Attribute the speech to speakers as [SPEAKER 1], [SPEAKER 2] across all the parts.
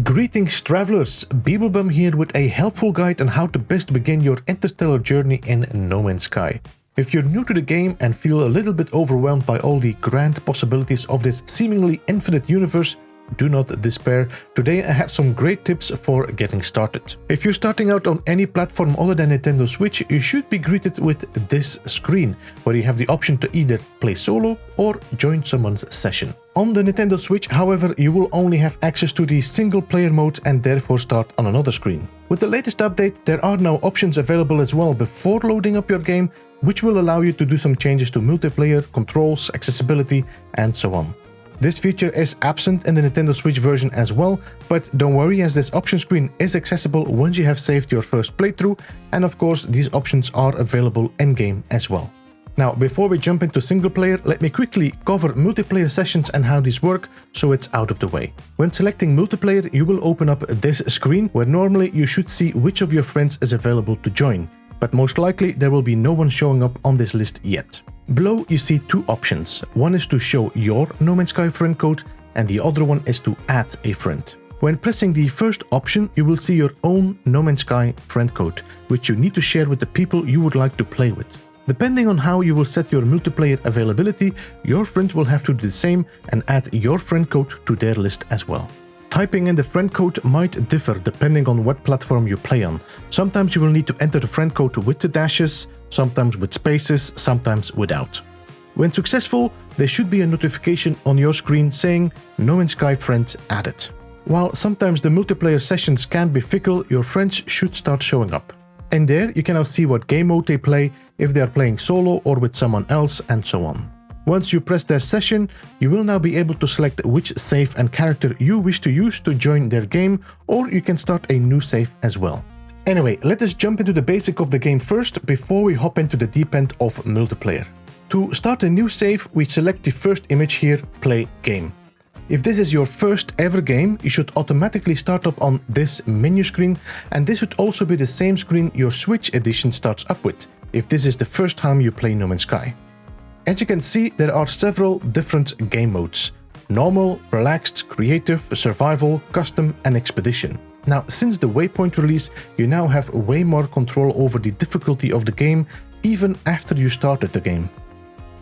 [SPEAKER 1] Greetings travelers, Beeblebum here with a helpful guide on how to best begin your interstellar journey in No Man's Sky. If you're new to the game and feel a little bit overwhelmed by all the grand possibilities of this seemingly infinite universe, do not despair. Today I have some great tips for getting started. If you're starting out on any platform other than Nintendo Switch, you should be greeted with this screen, where you have the option to either play solo or join someone's session. On the Nintendo Switch, however, you will only have access to the single player mode and therefore start on another screen. With the latest update, there are now options available as well before loading up your game, which will allow you to do some changes to multiplayer, controls, accessibility, and so on. This feature is absent in the Nintendo Switch version as well, but don't worry, as this option screen is accessible once you have saved your first playthrough, and of course these options are available in-game as well. Now, before we jump into single player, let me quickly cover multiplayer sessions and how these work, so it's out of the way. When selecting multiplayer, you will open up this screen, where normally you should see which of your friends is available to join, but most likely there will be no one showing up on this list yet. Below you see two options. One is to show your No Man's Sky friend code, and the other one is to add a friend. When pressing the first option, you will see your own No Man's Sky friend code, which you need to share with the people you would like to play with. Depending on how you will set your multiplayer availability, your friend will have to do the same and add your friend code to their list as well. Typing in the friend code might differ depending on what platform you play on. Sometimes you will need to enter the friend code with the dashes, sometimes with spaces, sometimes without. When successful, there should be a notification on your screen saying No Man's Sky friend added. While sometimes the multiplayer sessions can be fickle, your friends should start showing up. And there you can now see what game mode they play, if they are playing solo or with someone else, and so on. Once you press their session, you will now be able to select which save and character you wish to use to join their game, or you can start a new save as well. Anyway, let us jump into the basic of the game first before we hop into the deep end of multiplayer. To start a new save, we select the first image here, Play Game. If this is your first ever game, you should automatically start up on this menu screen, and this should also be the same screen your Switch edition starts up with, if this is the first time you play No Man's Sky. As you can see, there are several different game modes: normal, relaxed, creative, survival, custom, and expedition. Now, since the Waypoint release, you now have way more control over the difficulty of the game, even after you started the game.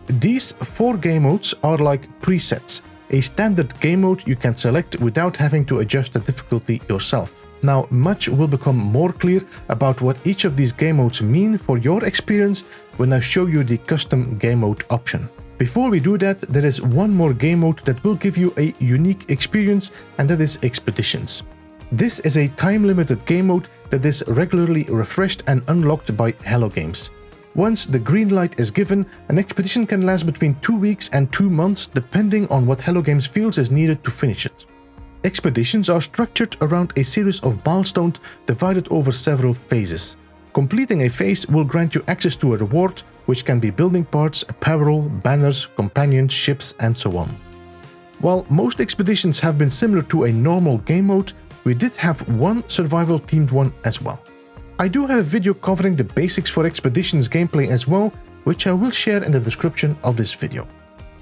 [SPEAKER 1] These 4 game modes are like presets, a standard game mode you can select without having to adjust the difficulty yourself. Now, much will become more clear about what each of these game modes mean for your experience when I show you the custom game mode option. Before we do that, there is one more game mode that will give you a unique experience, and that is Expeditions. This is a time-limited game mode that is regularly refreshed and unlocked by Hello Games. Once the green light is given, an expedition can last between 2 weeks and 2 months, depending on what Hello Games feels is needed to finish it. Expeditions are structured around a series of milestones divided over several phases. Completing a phase will grant you access to a reward, which can be building parts, apparel, banners, companions, ships, and so on. While most expeditions have been similar to a normal game mode, we did have one survival-themed one as well. I do have a video covering the basics for Expeditions gameplay as well, which I will share in the description of this video.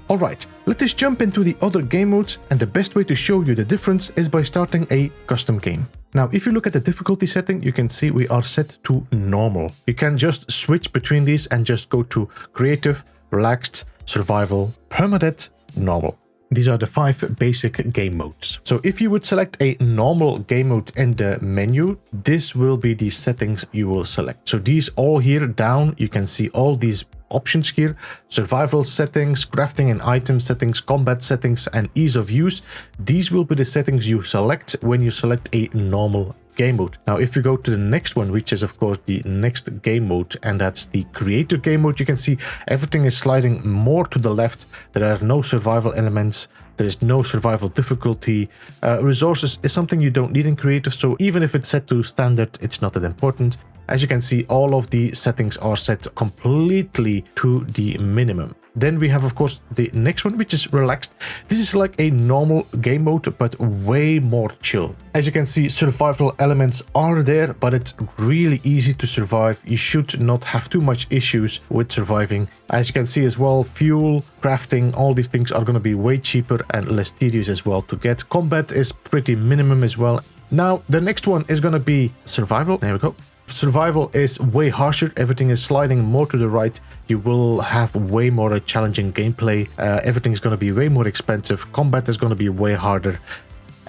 [SPEAKER 1] Alright, let us jump into the other game modes, and the best way to show you the difference is by starting a custom game. Now, if you look at the difficulty setting, you can see we are set to normal. You can just switch between these and just go to creative, relaxed, survival, permadeath, normal. These are the 5 basic game modes. So if you would select a normal game mode in the menu, this will be the settings you will select. So these all here down, you can see all these options here: survival settings, crafting and item settings, combat settings, and ease of use. These will be the settings you select when you select a normal game mode. Now, if you go to the next one, which is of course the next game mode, and that's the creative game mode, you can see everything is sliding more to the left. There are no survival elements. There is no survival difficulty. Resources is something you don't need in creative, so even if it's set to standard, it's not that important. As you can see, all of the settings are set completely to the minimum. Then we have, of course, the next one, which is relaxed. This is like a normal game mode, but way more chill. As you can see, survival elements are there, but it's really easy to survive. You should not have too much issues with surviving. As you can see as well, fuel, crafting, all these things are going to be way cheaper and less tedious as well to get. Combat is pretty minimum as well. Now, the next one is going to be survival. There we go. Survival is way harsher. Everything is sliding more to the right. You will have way more challenging gameplay. Everything is going to be way more expensive. Combat is going to be way harder.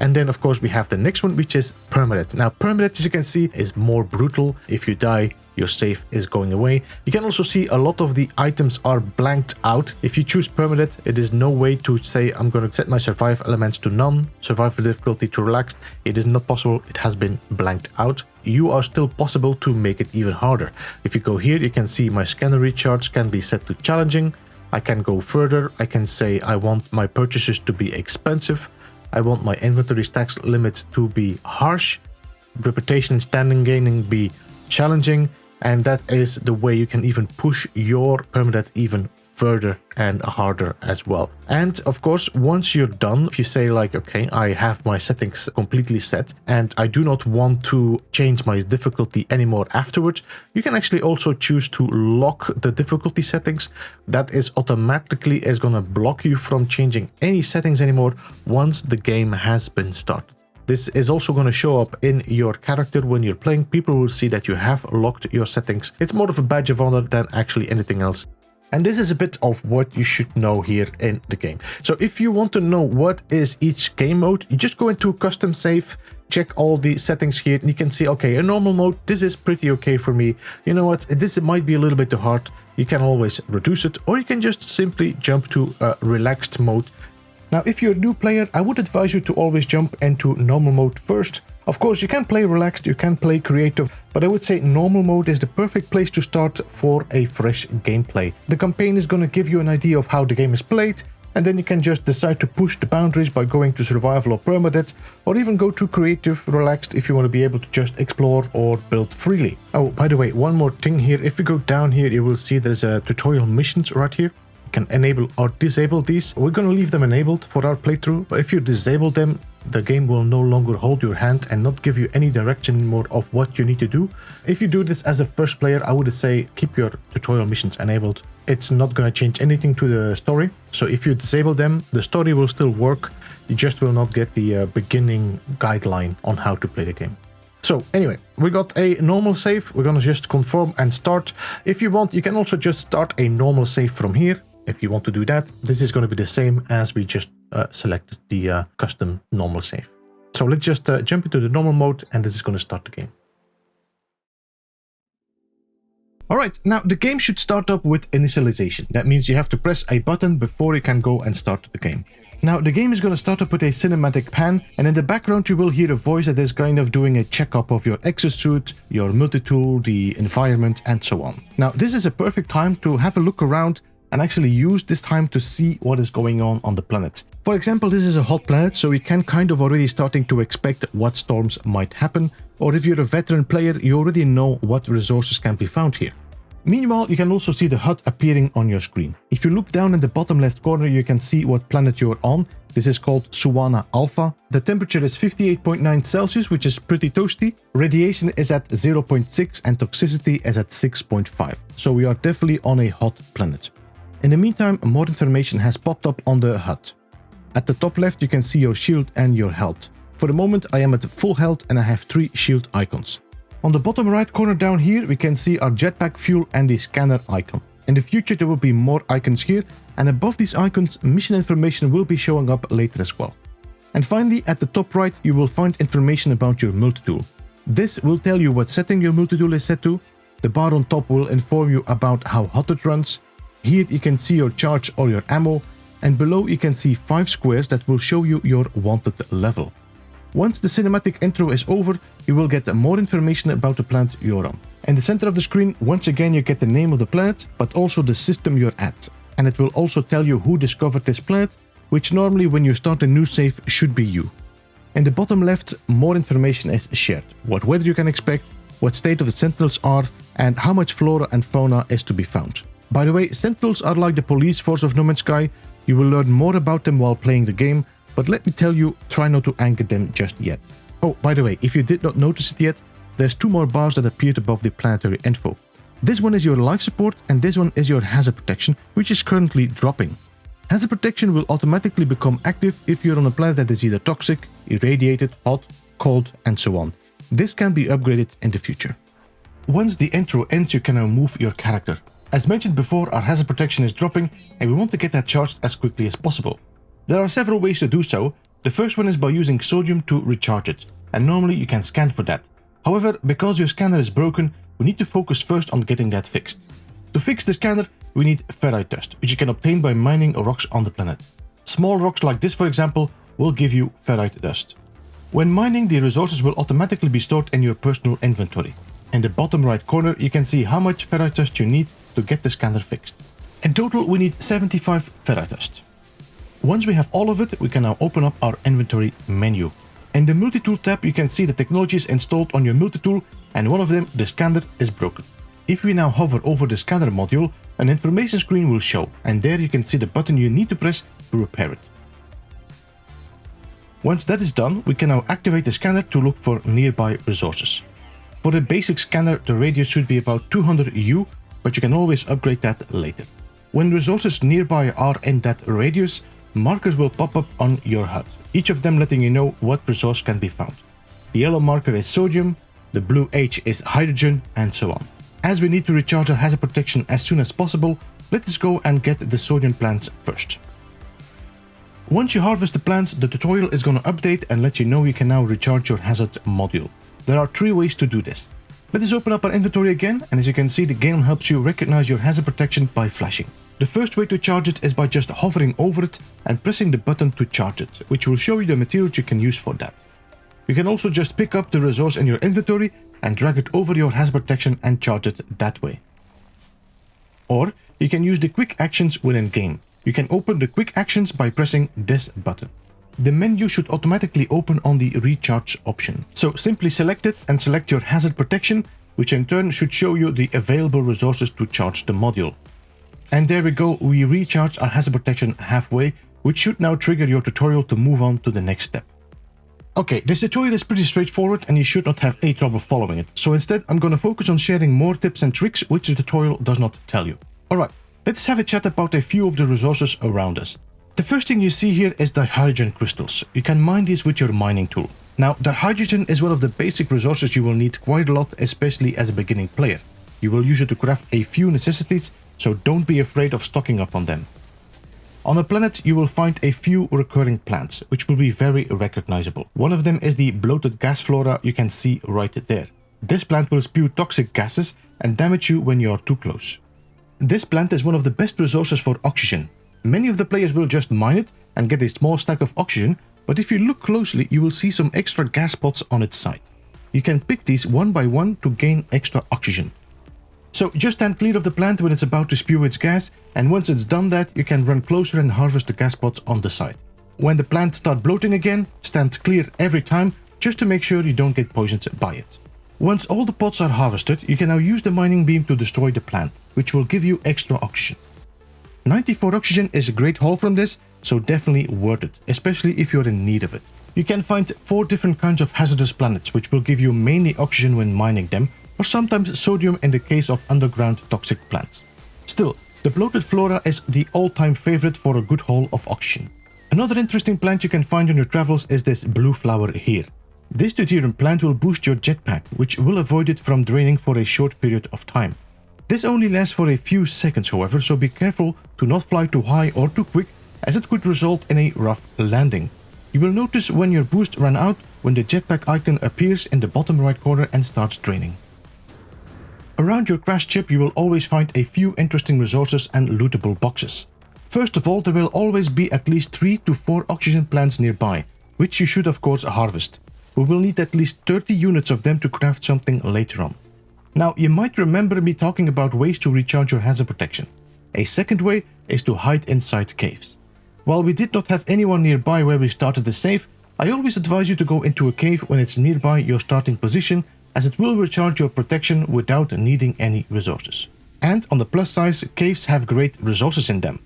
[SPEAKER 1] And then, of course, we have the next one, which is permadeath. Now, permadeath, as you can see, is more brutal. If you die, your save is going away. You can also see a lot of the items are blanked out. If you choose permadeath, it is no way to say, I'm going to set my survival elements to none, survival difficulty to relaxed. It is not possible. It has been blanked out. You are still possible to make it even harder. If you go here, you can see my scanner recharge can be set to challenging. I can go further. I can say I want my purchases to be expensive. I want my inventory stacks limit to be harsh, reputation and standing gaining be challenging, and that is the way you can even push your permadeath even further and harder as well. And of course, once you're done, if you say like, okay, I have my settings completely set and I do not want to change my difficulty anymore afterwards, you can actually also choose to lock the difficulty settings. That is automatically is going to block you from changing any settings anymore once the game has been started. This is also going to show up in your character when you're playing. People will see that you have locked your settings. It's more of a badge of honor than actually anything else. And this is a bit of what you should know here in the game. So if you want to know what is each game mode, you just go into custom save, check all the settings here, and you can see, okay, a normal mode, this is pretty okay for me. You know what, this might be a little bit too hard. You can always reduce it, or you can just simply jump to a relaxed mode. Now, if you're a new player, I would advise you to always jump into normal mode first. Of course, you can play relaxed, you can play creative, but I would say normal mode is the perfect place to start for a fresh gameplay. The campaign is going to give you an idea of how the game is played, and then you can just decide to push the boundaries by going to survival or permadeath, or even go to creative, relaxed if you want to be able to just explore or build freely. Oh, by the way, one more thing here. If you go down here, you will see there's a tutorial missions right here. Can enable or disable these. We're going to leave them enabled for our playthrough, but if you disable them, the game will no longer hold your hand and not give you any direction anymore of what you need to do. If you do this as a first player, I would say keep your tutorial missions enabled. It's not going to change anything to the story. So if you disable them, the story will still work. You just will not get the beginning guideline on how to play the game. So anyway, we got a normal save. We're going to just confirm and start. If you want, you can also just start a normal save from here. If you want to do that, this is going to be the same as we just selected the custom normal save. So let's just jump into the normal mode, and this is going to start the game. Alright, now the game should start up with initialization. That means you have to press a button before you can go and start the game. Now the game is going to start up with a cinematic pan, and in the background you will hear a voice that is kind of doing a checkup of your exosuit, your multi-tool, the environment, and so on. Now this is a perfect time to have a look around and actually use this time to see what is going on the planet. For example, this is a hot planet, so you can kind of already starting to expect what storms might happen, or if you're a veteran player, you already know what resources can be found here. Meanwhile, you can also see the HUD appearing on your screen. If you look down in the bottom left corner, you can see what planet you're on. This is called Suwana Alpha. The temperature is 58.9 Celsius, which is pretty toasty. Radiation is at 0.6 and toxicity is at 6.5. So we are definitely on a hot planet. In the meantime, more information has popped up on the HUD. At the top left, you can see your shield and your health. For the moment, I am at full health and I have 3 shield icons. On the bottom right corner down here, we can see our jetpack fuel and the scanner icon. In the future, there will be more icons here, and above these icons, mission information will be showing up later as well. And finally, at the top right, you will find information about your multi-tool. This will tell you what setting your multi-tool is set to. The bar on top will inform you about how hot it runs. Here you can see your charge or your ammo, and below you can see 5 squares that will show you your wanted level. Once the cinematic intro is over, you will get more information about the planet you're on. In the center of the screen, once again you get the name of the planet, but also the system you're at. And it will also tell you who discovered this planet, which normally when you start a new save should be you. In the bottom left, more information is shared. What weather you can expect, what state of the sentinels are, and how much flora and fauna is to be found. By the way, Sentinels are like the police force of No Man's Sky. You will learn more about them while playing the game, but let me tell you, try not to anchor them just yet. Oh, by the way, if you did not notice it yet, there's 2 more bars that appeared above the planetary info. This one is your life support and this one is your hazard protection, which is currently dropping. Hazard protection will automatically become active if you're on a planet that is either toxic, irradiated, hot, cold, and so on. This can be upgraded in the future. Once the intro ends, you can now move your character. As mentioned before, our hazard protection is dropping and we want to get that charged as quickly as possible. There are several ways to do so. The first one is by using sodium to recharge it, and normally you can scan for that. However, because your scanner is broken, we need to focus first on getting that fixed. To fix the scanner, we need ferrite dust, which you can obtain by mining rocks on the planet. Small rocks like this, for example, will give you ferrite dust. When mining, the resources will automatically be stored in your personal inventory. In the bottom right corner, you can see how much ferrite dust you need to get the scanner fixed. In total, we need 75 ferrite dust. Once we have all of it, we can now open up our inventory menu. In the multi-tool tab, you can see the technologies installed on your multi-tool, and one of them, the scanner, is broken. If we now hover over the scanner module, an information screen will show, and there you can see the button you need to press to repair it. Once that is done, we can now activate the scanner to look for nearby resources. For a basic scanner, the radius should be about 200 U, but you can always upgrade that later. When resources nearby are in that radius, markers will pop up on your HUD, each of them letting you know what resource can be found. The yellow marker is sodium, the blue H is hydrogen, and so on. As we need to recharge our hazard protection as soon as possible, let us go and get the sodium plants first. Once you harvest the plants, the tutorial is going to update and let you know you can now recharge your hazard module. There are 3 ways to do this. Let us open up our inventory again, and as you can see, the game helps you recognize your hazard protection by flashing. The first way to charge it is by just hovering over it and pressing the button to charge it, which will show you the materials you can use for that. You can also just pick up the resource in your inventory and drag it over your hazard protection and charge it that way. Or you can use the quick actions within game. You can open the quick actions by pressing this button. The menu should automatically open on the recharge option. So simply select it and select your hazard protection, which in turn should show you the available resources to charge the module. And there we go, we recharge our hazard protection halfway, which should now trigger your tutorial to move on to the next step. Okay, this tutorial is pretty straightforward and you should not have any trouble following it. So instead, I'm going to focus on sharing more tips and tricks which the tutorial does not tell you. Alright, let's have a chat about a few of the resources around us. The first thing you see here is the hydrogen crystals. You can mine these with your mining tool. Now, the hydrogen is one of the basic resources you will need quite a lot, especially as a beginning player. You will use it to craft a few necessities, so don't be afraid of stocking up on them. On a planet, you will find a few recurring plants, which will be very recognizable. One of them is the bloated gas flora you can see right there. This plant will spew toxic gases and damage you when you are too close. This plant is one of the best resources for oxygen. Many of the players will just mine it and get a small stack of oxygen, but if you look closely, you will see some extra gas pods on its side. You can pick these one by one to gain extra oxygen. So just stand clear of the plant when it's about to spew its gas, and once it's done that, you can run closer and harvest the gas pods on the side. When the plants start bloating again, stand clear every time just to make sure you don't get poisoned by it. Once all the pods are harvested, you can now use the mining beam to destroy the plant, which will give you extra oxygen. 94 oxygen is a great haul from this, so definitely worth it, especially if you're in need of it. You can find 4 different kinds of hazardous planets, which will give you mainly oxygen when mining them, or sometimes sodium in the case of underground toxic plants. Still, the bloated flora is the all-time favorite for a good haul of oxygen. Another interesting plant you can find on your travels is this blue flower here. This deuterium plant will boost your jetpack, which will avoid it from draining for a short period of time. This only lasts for a few seconds, however, so be careful to not fly too high or too quick, as it could result in a rough landing. You will notice when your boost ran out when the jetpack icon appears in the bottom right corner and starts draining. Around your crashed ship you will always find a few interesting resources and lootable boxes. First of all, there will always be at least 3 to 4 oxygen plants nearby, which you should of course harvest. We will need at least 30 units of them to craft something later on. Now, you might remember me talking about ways to recharge your hazard protection. A second way is to hide inside caves. While we did not have anyone nearby where we started the save, I always advise you to go into a cave when it's nearby your starting position, as it will recharge your protection without needing any resources. And on the plus side, caves have great resources in them.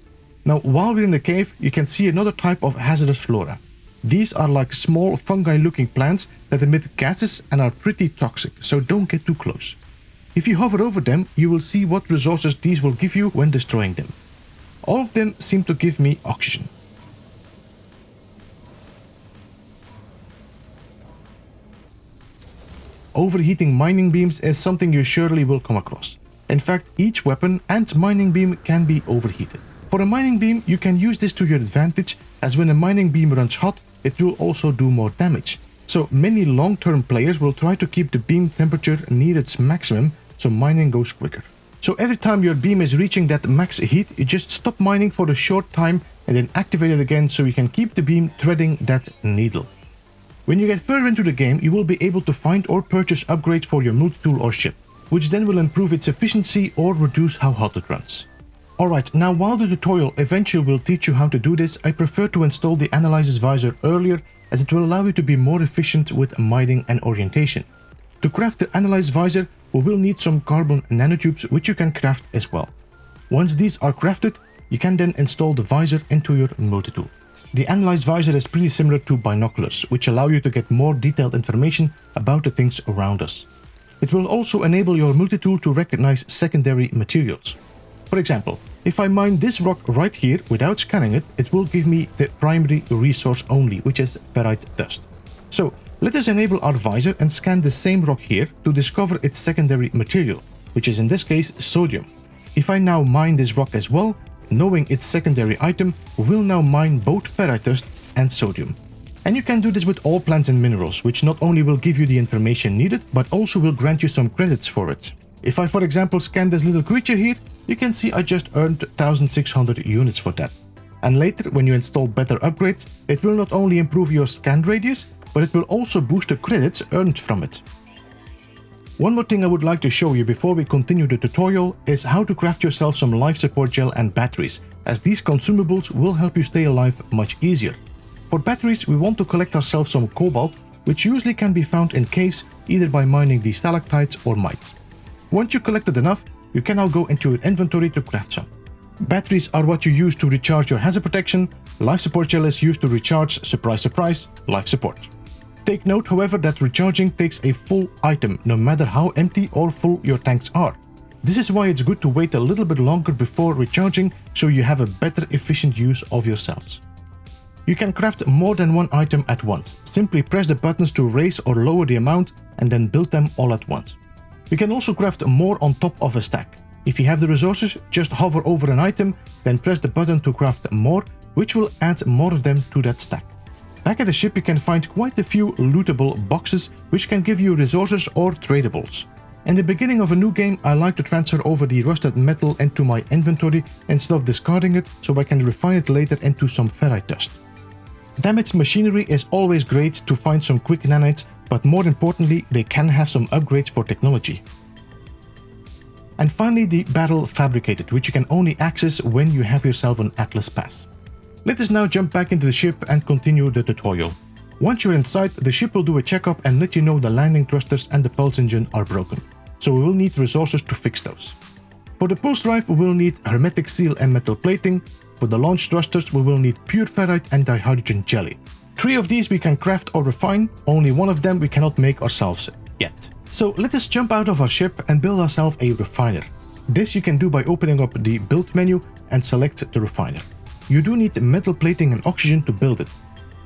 [SPEAKER 1] Now, while we're in the cave, you can see another type of hazardous flora. These are like small fungi-looking plants that emit gases and are pretty toxic, so don't get too close. If you hover over them, you will see what resources these will give you when destroying them. All of them seem to give me oxygen. Overheating mining beams is something you surely will come across. In fact, each weapon and mining beam can be overheated. For a mining beam, you can use this to your advantage, as when a mining beam runs hot, it will also do more damage. So many long-term players will try to keep the beam temperature near its maximum, so mining goes quicker. So every time your beam is reaching that max heat, you just stop mining for a short time and then activate it again so you can keep the beam threading that needle. When you get further into the game, you will be able to find or purchase upgrades for your multi-tool or ship, which then will improve its efficiency or reduce how hot it runs. Alright, now while the tutorial eventually will teach you how to do this, I prefer to install the Analysis Visor earlier, as it will allow you to be more efficient with mining and orientation. To craft the Analyze Visor, we will need some carbon nanotubes, which you can craft as well. Once these are crafted, you can then install the visor into your multi-tool. The Analyze Visor is pretty similar to binoculars, which allow you to get more detailed information about the things around us. It will also enable your multi-tool to recognize secondary materials. For example, if I mine this rock right here without scanning it, it will give me the primary resource only, which is ferrite dust. So let us enable our visor and scan the same rock here to discover its secondary material, which is in this case sodium. If I now mine this rock as well, knowing its secondary item, we'll now mine both ferrite dust and sodium. And you can do this with all plants and minerals, which not only will give you the information needed, but also will grant you some credits for it. If I, for example, scan this little creature here, you can see I just earned 1600 units for that. And later, when you install better upgrades, it will not only improve your scan radius, but it will also boost the credits earned from it. One more thing I would like to show you before we continue the tutorial is how to craft yourself some life support gel and batteries, as these consumables will help you stay alive much easier. For batteries, we want to collect ourselves some cobalt, which usually can be found in caves either by mining the stalactites or mites. Once you collected enough, you can now go into your inventory to craft some. Batteries are what you use to recharge your hazard protection, life support gel is used to recharge, surprise surprise, life support. Take note, however, that recharging takes a full item, no matter how empty or full your tanks are. This is why it's good to wait a little bit longer before recharging, so you have a better efficient use of your cells. You can craft more than one item at once. Simply press the buttons to raise or lower the amount and then build them all at once. You can also craft more on top of a stack. If you have the resources, just hover over an item, then press the button to craft more, which will add more of them to that stack. Back at the ship you can find quite a few lootable boxes, which can give you resources or tradables. In the beginning of a new game, I like to transfer over the rusted metal into my inventory instead of discarding it, so I can refine it later into some ferrite dust. Damaged machinery is always great to find some quick nanites, but more importantly, they can have some upgrades for technology. And finally, the barrel fabricated, which you can only access when you have yourself an Atlas pass. Let us now jump back into the ship and continue the tutorial. Once you're inside, the ship will do a checkup and let you know the landing thrusters and the pulse engine are broken. So we will need resources to fix those. For the pulse drive, we will need hermetic seal and metal plating. For the launch thrusters, we will need pure ferrite and dihydrogen jelly. 3 of these we can craft or refine, only one of them we cannot make ourselves yet. So let us jump out of our ship and build ourselves a refiner. This you can do by opening up the build menu and select the refiner. You do need metal plating and oxygen to build it.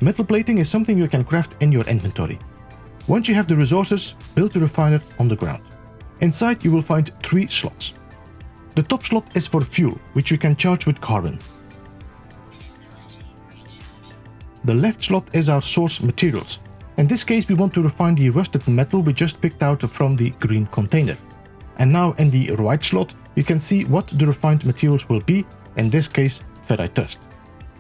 [SPEAKER 1] Metal plating is something you can craft in your inventory. Once you have the resources, build the refiner on the ground. Inside you will find 3 slots. The top slot is for fuel, which you can charge with carbon. The left slot is our source materials. In this case we want to refine the rusted metal we just picked out from the green container. And now in the right slot you can see what the refined materials will be, in this case ferrite dust.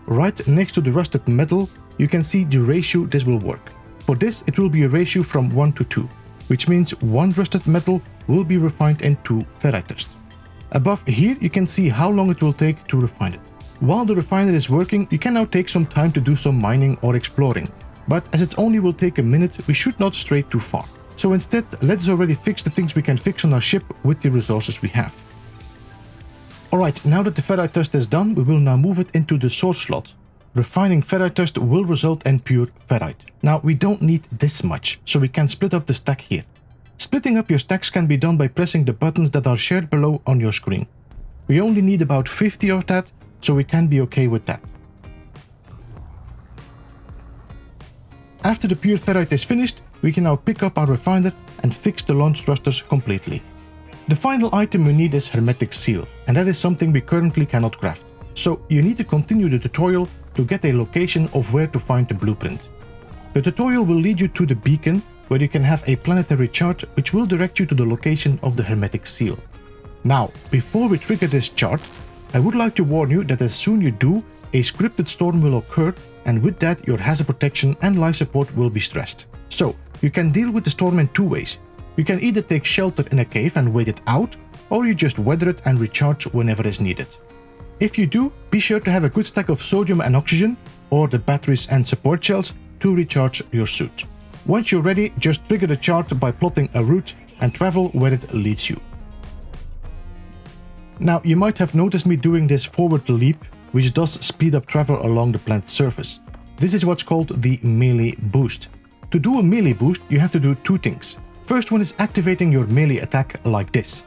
[SPEAKER 1] Right next to the rusted metal you can see the ratio this will work. For this it will be a ratio from 1 to 2, which means 1 rusted metal will be refined into ferrite dust. Above here you can see how long it will take to refine it. While the refiner is working, you can now take some time to do some mining or exploring, but as it only will take a minute, we should not stray too far. So instead, let us already fix the things we can fix on our ship with the resources we have. Alright, now that the ferrite dust is done, we will now move it into the source slot. Refining ferrite dust will result in pure ferrite. Now, we don't need this much, so we can split up the stack here. Splitting up your stacks can be done by pressing the buttons that are shared below on your screen. We only need about 50 of that, so we can be okay with that. After the pure ferrite is finished, we can now pick up our refiner and fix the launch thrusters completely. The final item we need is hermetic seal, and that is something we currently cannot craft. So you need to continue the tutorial to get a location of where to find the blueprint. The tutorial will lead you to the beacon, where you can have a planetary chart which will direct you to the location of the hermetic seal. Now, before we trigger this chart, I would like to warn you that as soon you do, a scripted storm will occur, and with that your hazard protection and life support will be stressed. So, you can deal with the storm in two ways. You can either take shelter in a cave and wait it out, or you just weather it and recharge whenever is needed. If you do, be sure to have a good stack of sodium and oxygen, or the batteries and support shells, to recharge your suit. Once you're ready, just trigger the chart by plotting a route and travel where it leads you. Now, you might have noticed me doing this forward leap, which does speed up travel along the planet's surface. This is what's called the melee boost. To do a melee boost, you have to do two things. First one is activating your melee attack like this.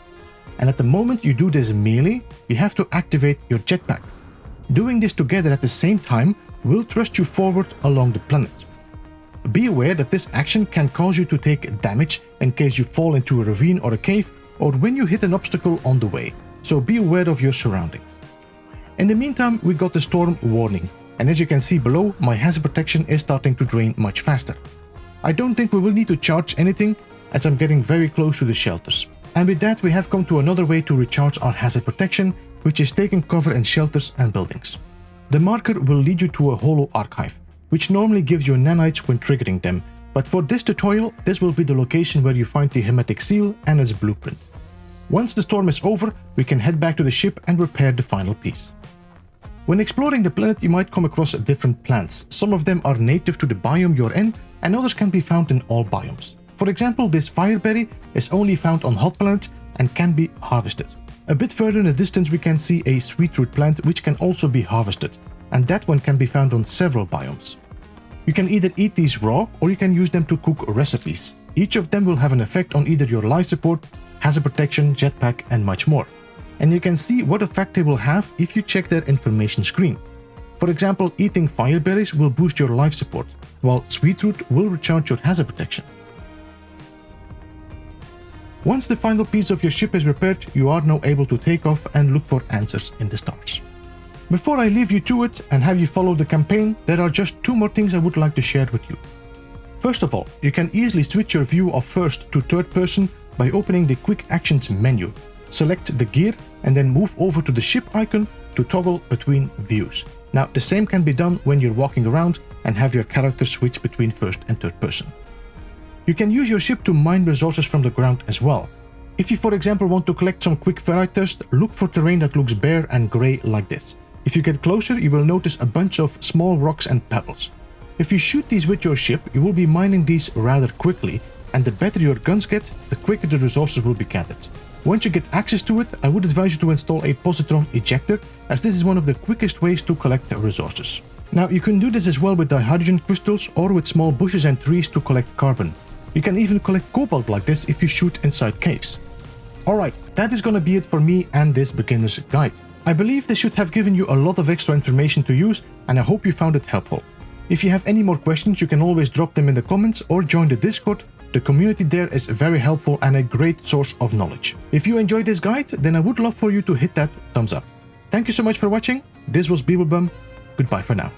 [SPEAKER 1] And at the moment you do this melee, you have to activate your jetpack. Doing this together at the same time will thrust you forward along the planet. Be aware that this action can cause you to take damage in case you fall into a ravine or a cave, or when you hit an obstacle on the way, so be aware of your surroundings. In the meantime, we got the storm warning, and as you can see below, my hazard protection is starting to drain much faster. I don't think we will need to charge anything, as I'm getting very close to the shelters. And with that, we have come to another way to recharge our hazard protection, which is taking cover in shelters and buildings. The marker will lead you to a holo archive, which normally gives you nanites when triggering them, but for this tutorial, this will be the location where you find the hermetic seal and its blueprint. Once the storm is over, we can head back to the ship and repair the final piece. When exploring the planet, you might come across different plants. Some of them are native to the biome you're in, and others can be found in all biomes. For example, this fireberry is only found on hot planets and can be harvested. A bit further in the distance we can see a sweetroot plant which can also be harvested, and that one can be found on several biomes. You can either eat these raw or you can use them to cook recipes. Each of them will have an effect on either your life support, hazard protection, jetpack and much more. And you can see what effect they will have if you check their information screen. For example, eating fireberries will boost your life support, while sweetroot will recharge your hazard protection. Once the final piece of your ship is repaired, you are now able to take off and look for answers in the stars. Before I leave you to it and have you follow the campaign, there are just two more things I would like to share with you. First of all, you can easily switch your view of first to third person by opening the quick actions menu. Select the gear and then move over to the ship icon to toggle between views. Now, the same can be done when you're walking around and have your character switch between first and third person. You can use your ship to mine resources from the ground as well. If you, for example, want to collect some quick ferrite dust, look for terrain that looks bare and grey like this. If you get closer, you will notice a bunch of small rocks and pebbles. If you shoot these with your ship, you will be mining these rather quickly, and the better your guns get, the quicker the resources will be gathered. Once you get access to it, I would advise you to install a positron ejector, as this is one of the quickest ways to collect resources. Now, you can do this as well with dihydrogen crystals or with small bushes and trees to collect carbon. You can even collect cobalt like this if you shoot inside caves. Alright, that is gonna be it for me and this beginner's guide. I believe this should have given you a lot of extra information to use, and I hope you found it helpful. If you have any more questions, you can always drop them in the comments or join the Discord. The community there is very helpful and a great source of knowledge. If you enjoyed this guide, then I would love for you to hit that thumbs up. Thank you so much for watching. This was Beeblebum. Goodbye for now.